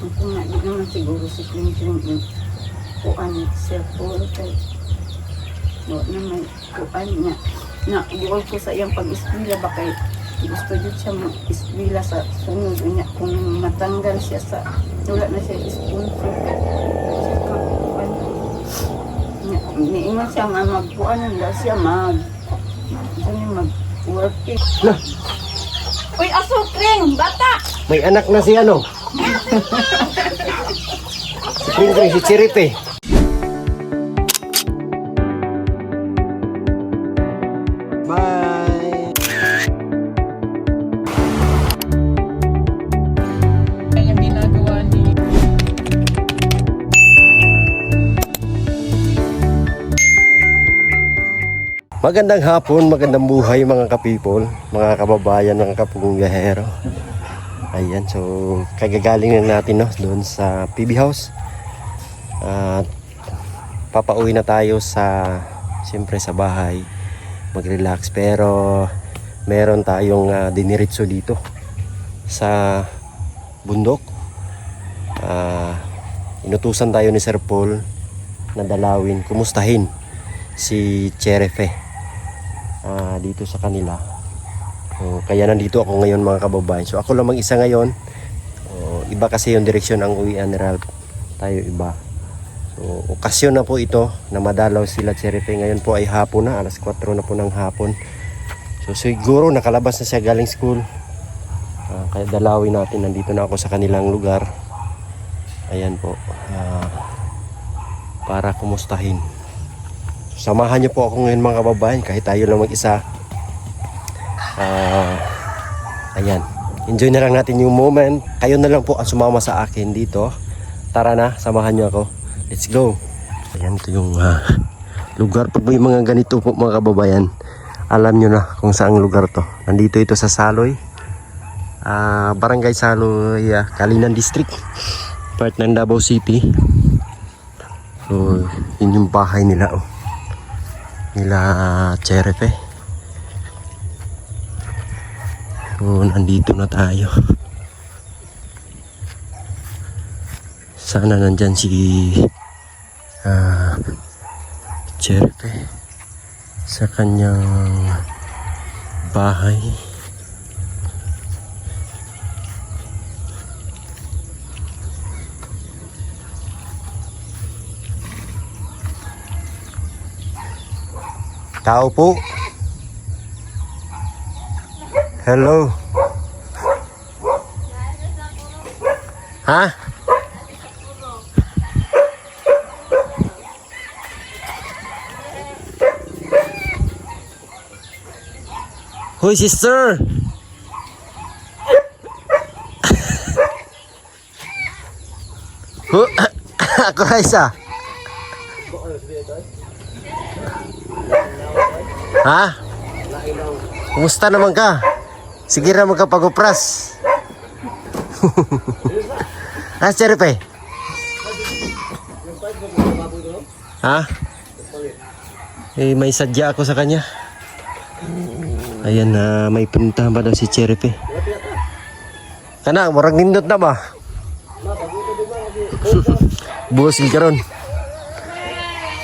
Kung nga, di naman siguro si Quintin yung kuan cellphone kay no, na may kuan niya. Na, buwag ko sa iyang pag-eskwila ba kay gusto dyan siya mag-eskwila sa sunod niya. Kung matanggal siya sa, wala na siya sponsor. Niingon siya nga magkuanan daw siya mag-work eh. Nah, Uy, asukring! Bata! may anak na si ano? Si Pringring, si Chiripe. Bye! Yung ginagawa ni... Magandang hapon, magandang buhay mga ka-people, mga kababayan, mga kapunggahero. Ayan, so kagagaling lang natin no, doon sa PB House. At papauwi na tayo siyempre sa bahay, mag-relax. Pero meron tayong diniritso dito sa bundok. Inutusan tayo ni Sir Paul na dalawin, kumustahin si Cherife dito sa kanila. Kaya nandito ako ngayon mga kababayan. So ako lang mag-isa ngayon. Iba kasi yung direksyon ang uwian ni Ralph. Tayo iba. So okasyon na po ito na madalaw sila Cherife. Ngayon po ay hapon na. Alas 4 na po ng hapon. So siguro nakalabas na siya galing school. Kaya dalawin natin. Nandito na ako sa kanilang lugar. Ayan po. Para kumustahin. Samahan niyo po ako ngayon mga kababayan kahit tayo lang mag-isa. Ayan. Enjoy na lang natin yung moment. Kayo na lang po ang sumama sa akin dito. Tara na, samahan niyo ako. Let's go. Ayan, ito yung lugar. Pag may mga ganito po mga kababayan, alam niyo na kung saang lugar to. Nandito ito sa Saloy. Barangay Saloy, Kalinan District. Part ng Davao City. So, yun yung bahay nila nila Cherife. So, nandito na tayo. Sana nandyan si Cherife sa kanyang bahay. Tao po. Hello. Ha? Hoy sister. Ako Raisa. Ha? Kumusta naman ka? Sige na magkapag-upras. Ha, Cherife? Ha? May sadya ako sa kanya. Ayan, may puntahan pa daw si Cherife. Kana, marang nindot na ba? Busil ka ron.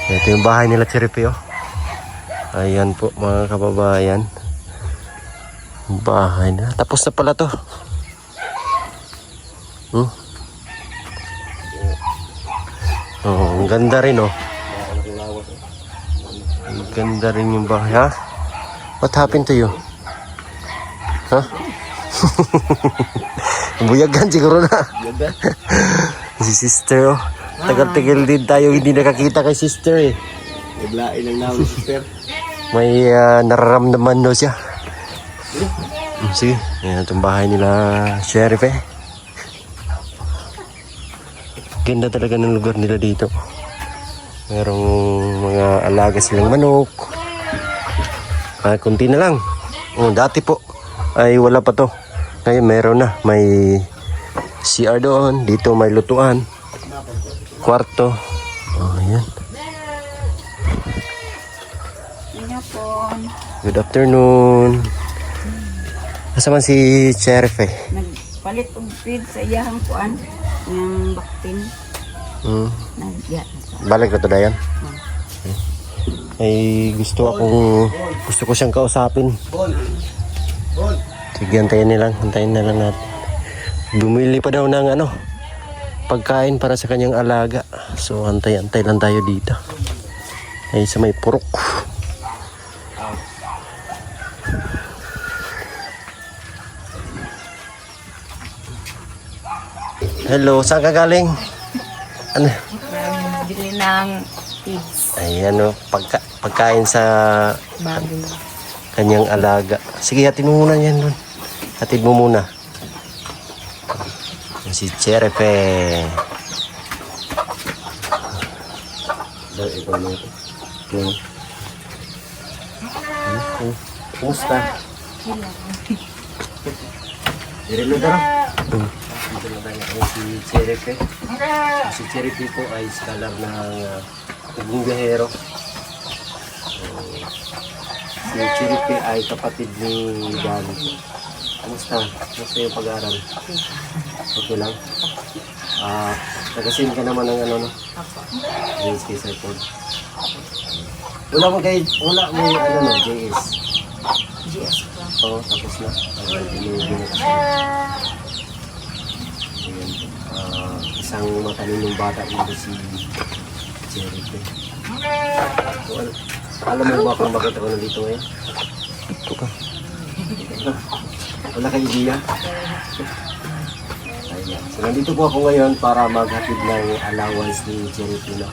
Ito yung bahay nila Cherife Ayan po mga kababayan. Bahay na. Tapos na pala to. Ang ganda rin Ang ganda rin yung bahay ha. What happened to you? Ha? Buyagan siguro na. Si sister Tagal-tagal din tayo hindi nakakita kay sister Naglain lang namin sister. May nararamdaman daw siya. Sige, yan itong bahay nila Cherife. Ganda talaga ng lugar nila dito. Merong mga alaga silang manok. Kunti na lang. Dati po ay wala pa to. Ngayon meron na. May CR doon. Dito may lutuan. Kwarto. Ayan. Good afternoon. Nasa man si Cherife? Nagpalit og feed sa iyahang kuan. Yang baktin. Nagya. Balik na to dayan. Ay gusto ko siyang kausapin. Sige, antayin na lang natin. Bumili pa daw ng pagkain para sa kanyang alaga. So antay lang tayo dito. Ay sa may purok. Hello, saan ka galing? Ano? Bili ng pigs. Ay pagkain sa Baboy. kanyang alaga. Sige, hatid mo muna yan doon. Hatid mo muna. Si Cherefe. Kumusta? Dirilo daw. Dito na tayo si Cherefe. Si Cherefe po ay scholar ng Tugong Biyahero. Si Cherefe ay kapatid ni Dani. Kumusta? Kumusta yung pag-aaral? Okay lang? Nagasin ka naman ng no? JS kay Sir Paul. Wala mo JS. GS pa. Oo, tapos na. Binigyan mo kasi. Ayan. Isang matalinong bata dito si Jericho. So, alam mo ba kung bakit ako nandito ngayon? Ito ka. Wala kang idea? Ayan. So, nandito po ako ngayon para maghatid ng allowance ni Jericho na.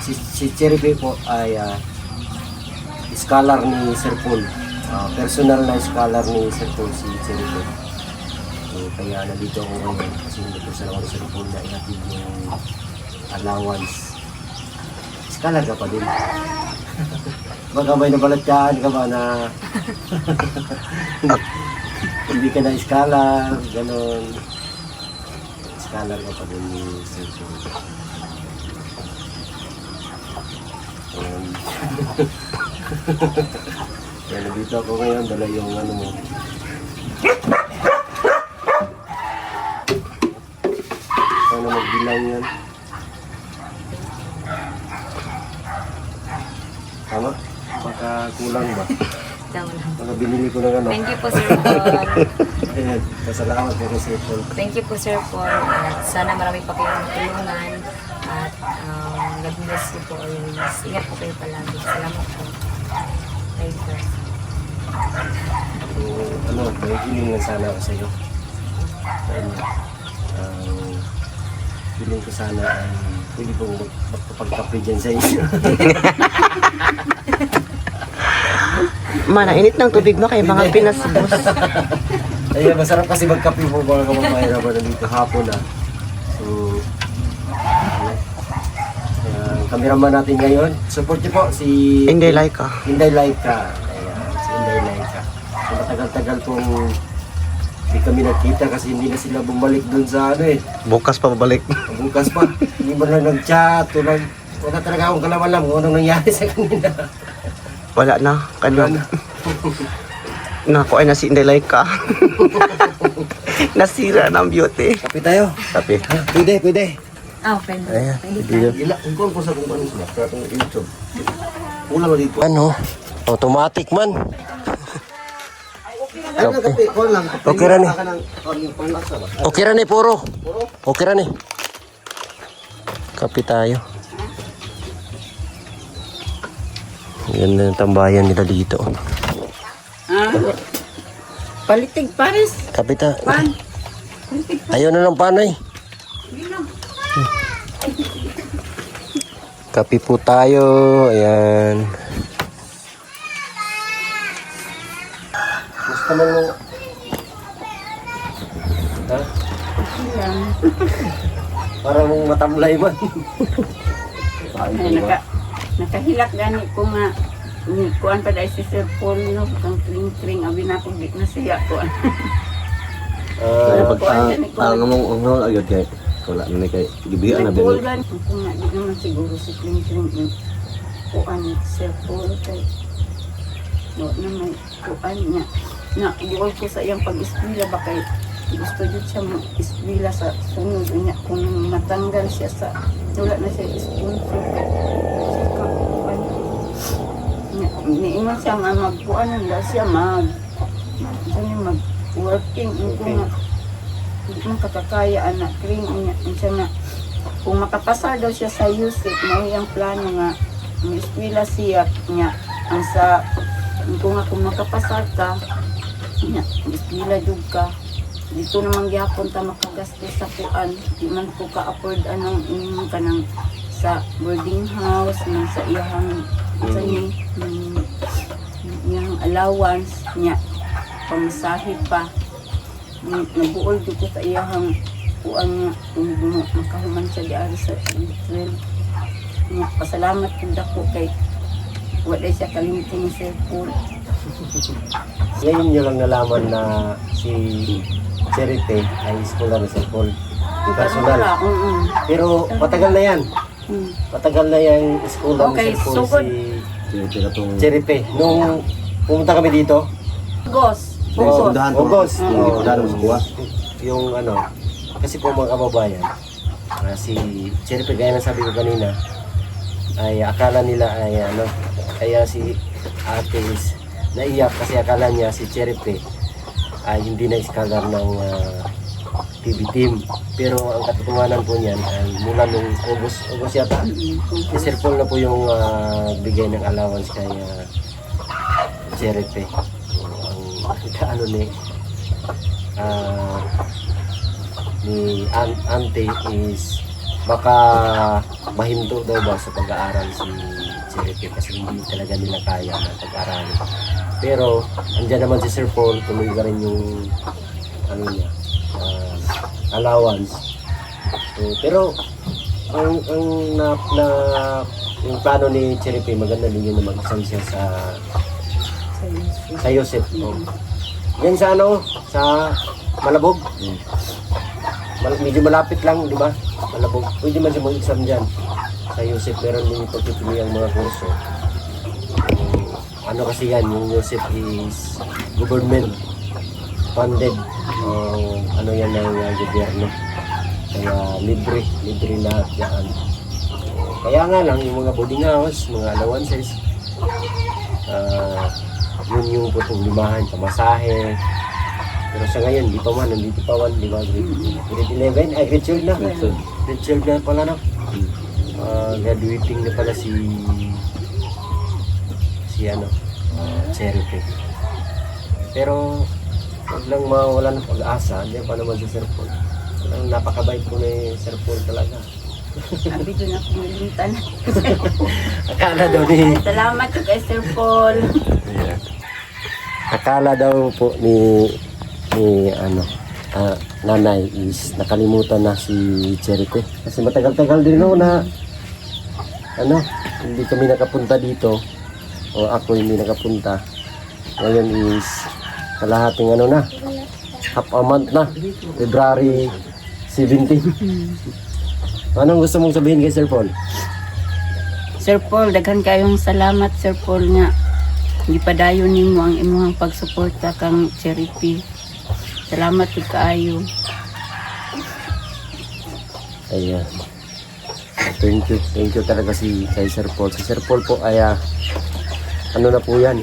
Si Jericho po ay scholar ni Sir Paul. Personal na scholar ni Sir Paul si Jericho. So, kaya nandito ako ngayon kasi hindi ko sana ako ni Sir Paul na ihatid yung allowance. Scholar ka pa din. Baka may nabalatyan ka ba na hindi ka na scholar, gano'n. Scholar ka pa din ni Sir Paul. Kaya nandito ako ngayon, dala yung mo. Sana magbilang yan. Tama? Baka kulang ba? Baka binili ko ng Thank you po, Sir Paul. Ayan, pasalamat ko kay Sir Paul. Thank you po, Sir Paul. At sana marami pa kayong matulungan. At God bless you po always. Ingat po kayo palagi. Salamat po. Thank you. So, may hiling lang sana ako sa iyo. Hiling ko sana ay pwede pong magpapagkape dyan sa inyo. Mana, init ng tubig mo kay mga pinasubos. Ayun, masarap kasi magkape po mga kamamayan naman nandito hapon na. So, ang cameraman natin ngayon, support niyo po si Hindi like ka. Inday Laika. Ayan, si Inday Laika. So, matagal-tagal pong hindi kami nakita kasi hindi na sila bumalik dun sa Bukas pa babalik. bukas pa. Hindi mo na nag-chat. Wala talaga akong kalaman kung anong nangyari sa kanila. Wala na. Kanina. Naku ay nasi Inday like ka. Nasira ng beauty. Kape tayo. Tapi. Pwede. Pwede. Ayan, Pwede ka. Ila, kung ko sa kung ano sila, kaya itong YouTube. Kulang na dito. Automatic man. Ano na kape? Call lang. Okay ra ni. Panglasa ba? Okay ra ni, puro. Okay ra ni. Kape tayo. Yan na yung tambayan nila dito. Palitig pares. Kape ta. Pan. Ayaw na ng panay. Kape po tayo. Ayan. Gusto mo mo? Ha? Yan. Parang matamlay man. Ay, nakahilak gani ko nga kuan pa dahil si Sir Paul no kang kring abi na ko di na siya kuan. Ang mong agad kay wala na kay gibian na Paul din. gani kung nga di naman siguro si kring kuan ni Sir Paul kay no na may kuan niya na iwal ko sa iyang pag-eskwela ba kay gusto jud siya mag-eskwela sa sunod niya kung matanggal siya sa wala na siya sponsor niingon siya nga magkuanan daw siya mag-working kung kung kakakaya anak ring siya nga kung makapasa daw siya sa USIP na yung plano nga mag-eskwela siya niya ang sa kung makapasa ka niya mag-eskwela jud ka dito naman gyapon ta makagastos sa kuan di man ko ka-afford anong inyong kanang sa boarding house nang sa iyang sa iyang allowance niya pamasahe pa nabuol dito sa iyang kuan nga kung makahuman siya diari sa Israel niya pasalamat pud ako kay wala siya kalimutan ni Sir Paul. Ngayon nyo lang nalaman na si Charity ay scholar ni Sir Paul. Personal. Pero matagal na yan. Matagal na yung scholar Okay, ni Sir Paul so good. si Charity. Nung pumunta kami dito, Gos. August. Dalam sebuah. Yung ano, kasi po mga kababayan, si Charity, gaya na sabi ko kanina, ay akala nila ay ano, kaya si ate is naiyak kasi akala niya si Charity ay hindi na scholar ng TV team. Pero ang katotohanan po niyan ay mula nung August yata, si Sir Paul na po yung bigay ng allowance kay Charity. Ang ano ni auntie is baka mahinto daw ba sa pag-aaral si Charity kasi hindi talaga nila kaya na pag-aaralin. Pero andyan naman si Sir Paul, tuloy ka rin yung ano niya, allowance. So, pero ang yung plano ni Charity maganda din yun na mag-exam siya sa Yosef. Yan sa ano, sa Malabog. Medyo malapit lang, di ba? Malabog. Pwede man siya mag-exam dyan. Sa Yosef, meron din ipagpipili ang mga kurso. Ano kasi yan, yung Yosef is government funded. Ano yan ng gobyerno. Kaya libre lahat yan. Kaya nga lang, yung mga boarding house, mga allowances, yun yung putong limahan, pamasahe. Pero sa ngayon, di pa man, nandito pa man, di ba? Grade 11, grade 12 na. Grade 12 na pala na. Graduating na pala si Charity. Pero, wag lang mawala ng pag-asa, hindi pa naman si Sir Paul. Napakabait ko ni Sir Paul talaga. Sabi doon ako nalintan. Akala daw ni... Salamat po kay Sir Paul. Akala daw po ni nanay is nakalimutan na si Charity. Kasi matagal-tagal din na hindi kami nakapunta dito o ako hindi nakapunta. Ngayon is kalahating half a month na, February 17. Anong gusto mong sabihin kay Sir Paul? Sir Paul, daghan kayong salamat Sir Paul nga gipadayon nimo ang imong pagsuporta kang Charity. Salamat pud kaayo. Ayan. Thank you talaga kay Sir Paul. Si Sir Paul po ay ano na po yan,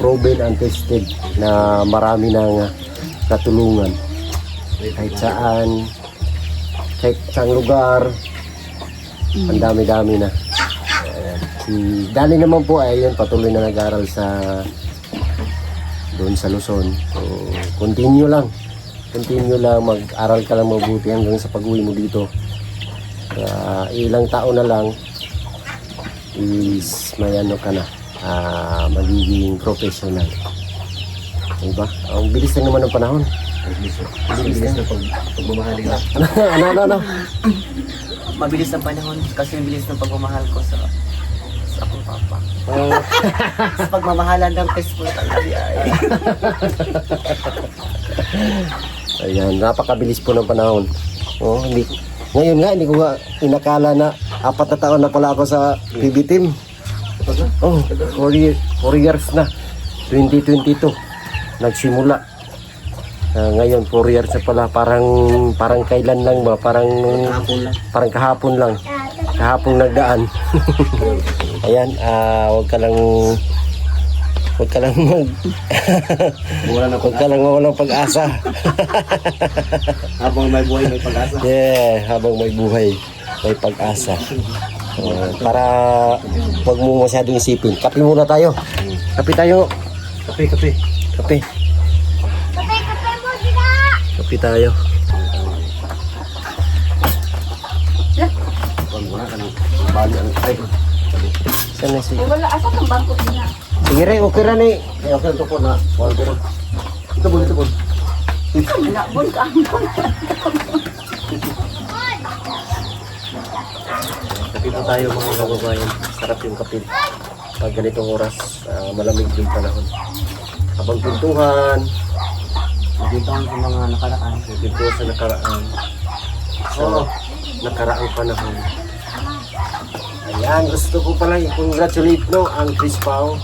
proven and tested na marami nang natulungan. Kahit saan lugar, ang dami-dami na. Si Dani naman po ay yun, patuloy na nag-aral doon sa Luzon. So, continue lang mag-aral ka lang mabuti hanggang sa pag-uwi mo dito. Ilang taon na lang is may ka na, magiging professional. Diba? Ang bilis lang naman ng panahon. Bilis na pagmamahal na. Ano? Mabilis ang panahon kasi bilis ng pagmamahal ko sa akong papa. Sa pagmamahalan ng Facebook talaga ay. Ayan, napakabilis po ng panahon. Ngayon nga, hindi ko nga inakala na 4 na taon na pala ako sa PB team. 4 years na. 2022 nagsimula. Ngayon 4 years na pala, parang kailan lang ba, parang kahapon lang. Kahapon nagdaan. Ayan, wag ka lang wag ka lang mawalang pag-asa. Habang may buhay, may pag-asa. Yeah, habang may buhay, may pag-asa. Para wag mo masyadong isipin. Kape muna tayo. Kape tayo. Kape. Kape tayo. Saan na si? Wala, asa kang bangko niya? Sige rin, okay rin eh. Okay, ito po na. Ito po. Anak, bun ka. Kape po tayo mga kababayan. Sarap yung kape. Pag ganitong oras, malamig yung panahon. Habang pintuhan, Nagdintahan sa mga nakaraan. pintuhan sa nakaraan. Sa nakaraang panahon. Ayan, gusto ko pala i-congratulate ang Chris Pao.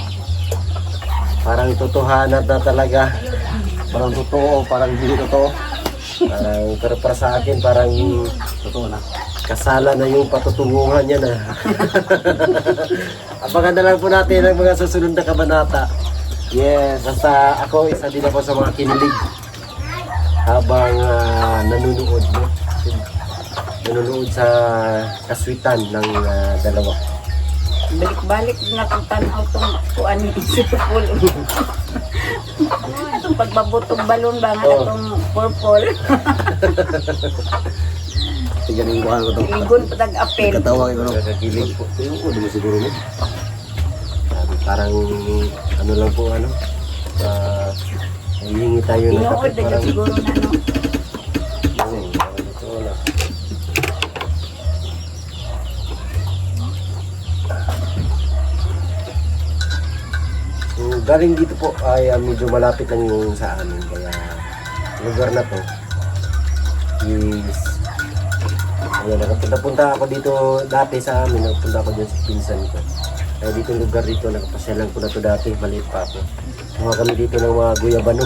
Parang totohanan na talaga. Parang totoo, parang hindi totoo. Pero para sa akin, parang Totoo na. kasala na yung patutunguhan niya na. Abangan na lang po natin ang mga susunod na kabanata. Yes, basta ako, isa din ako sa mga kinilig habang nanonood, no? Nanonood sa kaswitan ng dalawa. Balik-balik na kung tanaw itong kuan ni Isipul. Itong pagbabutong balon ba nga itong purple. Tiganin ko ano ito. Igon patag apel. Katawag ko. Nakakilig po. Tingnan ko, di mo siguro mo. Parang ano lang po, hihingi tayo ng Tinuod kape. na dyan siguro na no. Parang dito wala. So, galing dito po ay medyo malapit lang yung sa amin, kaya lugar na to is ayan, nakapunta ako dito dati sa amin, nakapunta ako dyan sa pinsan ko. Kaya dito yung lugar dito, nakapasyalan ko na to dati, maliit pa ako. Kuha kami dito ng mga guyabano.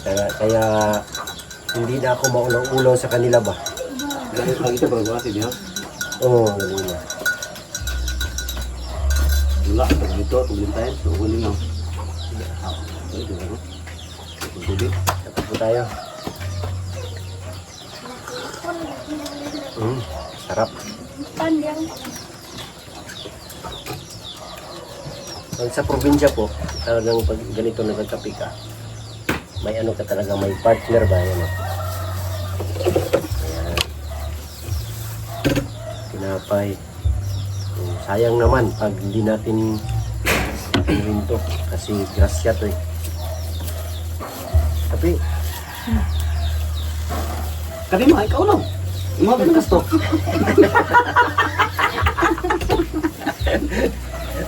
Ayan, kaya hindi na ako maulang-ulaw sa kanila ba? Lagi ito ba ba? Sige ha? Oo, galing na. Wala, pag dito, tuloy tayo. So, huli nga. Ay, di ba no? Tubig. Tapos po tayo. Sarap. Pandiyan. Pag sa probinsya po, talagang pag ganito nagkakape ka, may ano ka talaga, may partner ba? Yan, ayan. Tinapay. Sayang naman pag hindi natin pinuhin to kasi grasya to eh. Tapi, Kami mo, ikaw lang. Mga pinakas to.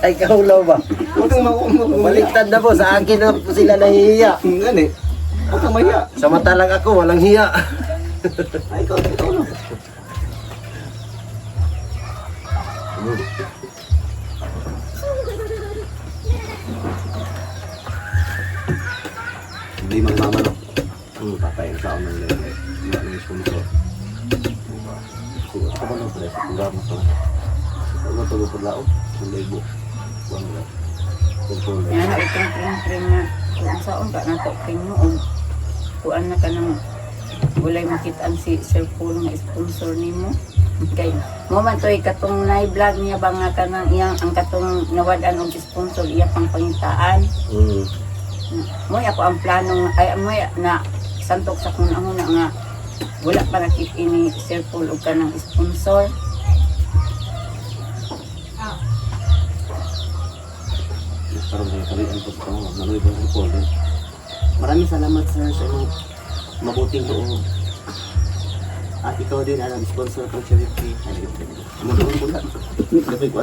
ay kahulaw ba? Huwag kang makumag. Baliktad na po, sa akin na po sila nahihiya. Gani. Huwag kang mahiya. Samantalang ako, walang hiya. Ay, ikaw lang. Hindi magmamano. Papayin sa ako ng lele. Wala nang sponsor. Siguro ako lang pala sa pagkama ko. Ano ito ko lao? Ang lebo. Wala. Control. Yan na itong kring na. Kung saan ka na ito kring noon. Kuan na ka nang walay makitaan si Sir Paul nga sponsor nimo. Kay mo man toy katong na-vlog niya ba nga kanang iyang ang katong nawadan og sponsor iya pang pangitaan. Mo ako ang plano ay mo na santok sa kung ano na nga wala pa nakit ini Sir Paul og kanang sponsor. Parang may kalian po sa mga nanoy ba sa Paul. Maraming salamat sir sa inyong mabuting loob. At ikaw din ang sponsor ng charity. Ano doon po na? Dapat ko.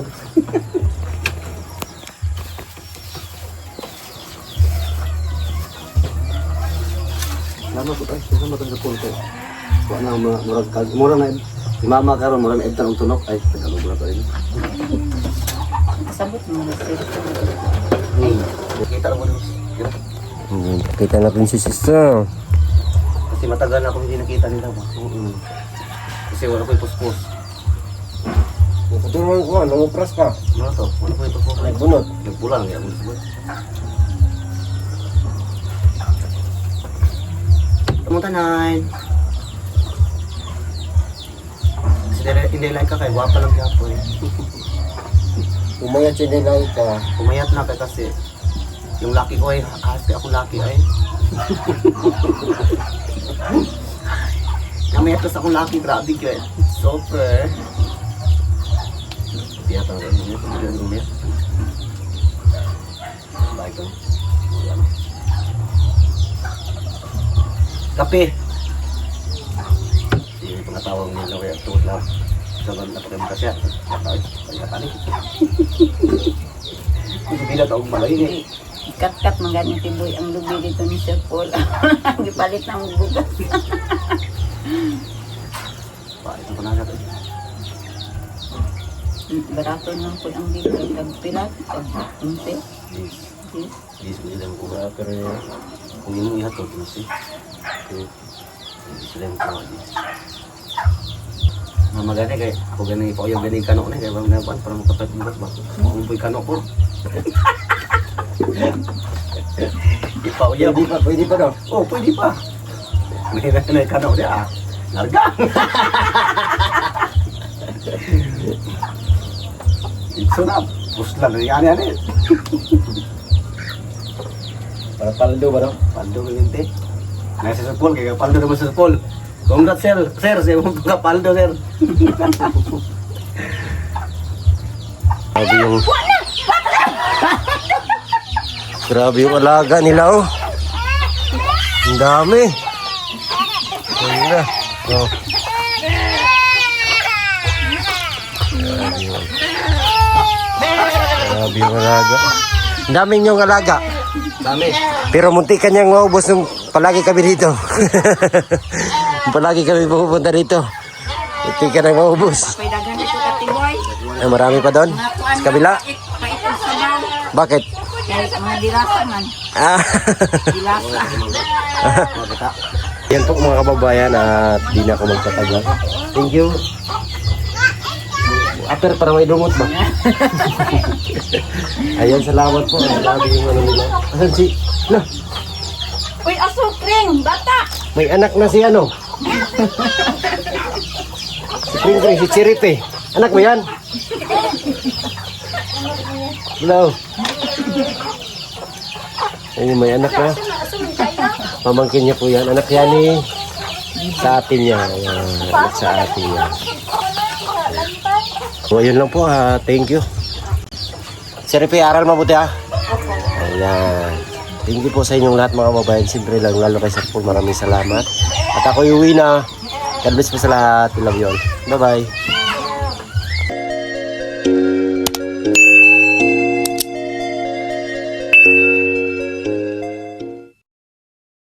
Salamat po tayo. Salamat ang Paul ko. Kuha na murag na si mama karon murag na edtan og tunok ay tagalog na tayo. Sabot mo na Sir Paul. Kita mo Kita natin si sister. Kasi matagal na akong hindi nakita nila ba. Kasi wala ko yung puspos. Patuloy ko, nangupras ka. Ano to? Wala ko yung puspos. Nagbunot. Nagbulang, hindi ako nagbunot. Kamusta, Nay? Kasi hindi like ka kay guwapa lang siya po eh. Umayat siya nila ka. Pumayat na kay kasi yung laki ko ay happy ako laki ay. Namayat ko sa akong laki, grabe ka eh. Super. Tiyak ang rin niya, kung hindi niya. Baik ko. Yan. Kape. Yung pangatawag nila kaya tuot lang. Saban na pagkabita siya. Pagkatalik. Kung hindi na taong malay eh. Kat-kat man ganyan tiboy ang lubi dito ni Sir Paul. Gipalit na ang bugas. Ito pa na natin. Barato lang po ang dito. Tagpilat. Tagpunti. Yes. Yes, hindi lang ko ba. Pero kung yun mo ihatod, kasi sila yung kawa. Magani kay ako gani pa yung gani kano na kay bang napan para makapat mo ba. Kung poy kano ko. Ipa uya Pwede pa daw. oh, pwede pa. May na kano dia. Larga. Ito na, puslan na yan yan eh. Para paldo ba daw? Paldo ko yun te. Nasa sa pool, kaya paldo naman sa pool. Congrats sir, sir, sa mga mga paldo sir. Grabe yung... Grabe yung alaga nila oh. Ang dami. Ayun na. Oh. Grabe yung alaga. Ang daming yung alaga. Dami. Pero munti ka niyang maubos nung palagi kami dito. Palagi kami pupunta dito. Munti ka nang maubos. Pwede ganito ka tiboy. Ay, marami pa doon. Sa kabila. Paitong sabaw. Bakit? Kahit mga dilasa man. Ah. Dilasa. Yan po mga kababayan at di na ako magtatagal. Thank you. Aper para may dumot ba? Ayan, salamat po. Ang grabe yung ano nila. Asan si... No, Uy, asukring! Bata! may anak na si ano? Si Kring Kring, si Chirip eh. Anak mo yan? Hello. Ayun, may anak na. Pamangkin niya po yan. Anak yan eh. Sa atin niya. Ayan, anak sa atin niya. So, ayun lang po ha. Thank you. Chirip eh, aral mabuti ha. Ayan. Thank you po sa inyong lahat mga kababayan. Siyempre lang, lalo kay Sir Paul, maraming salamat. At ako uwi na. God bless po sa lahat. I love you all. Bye-bye.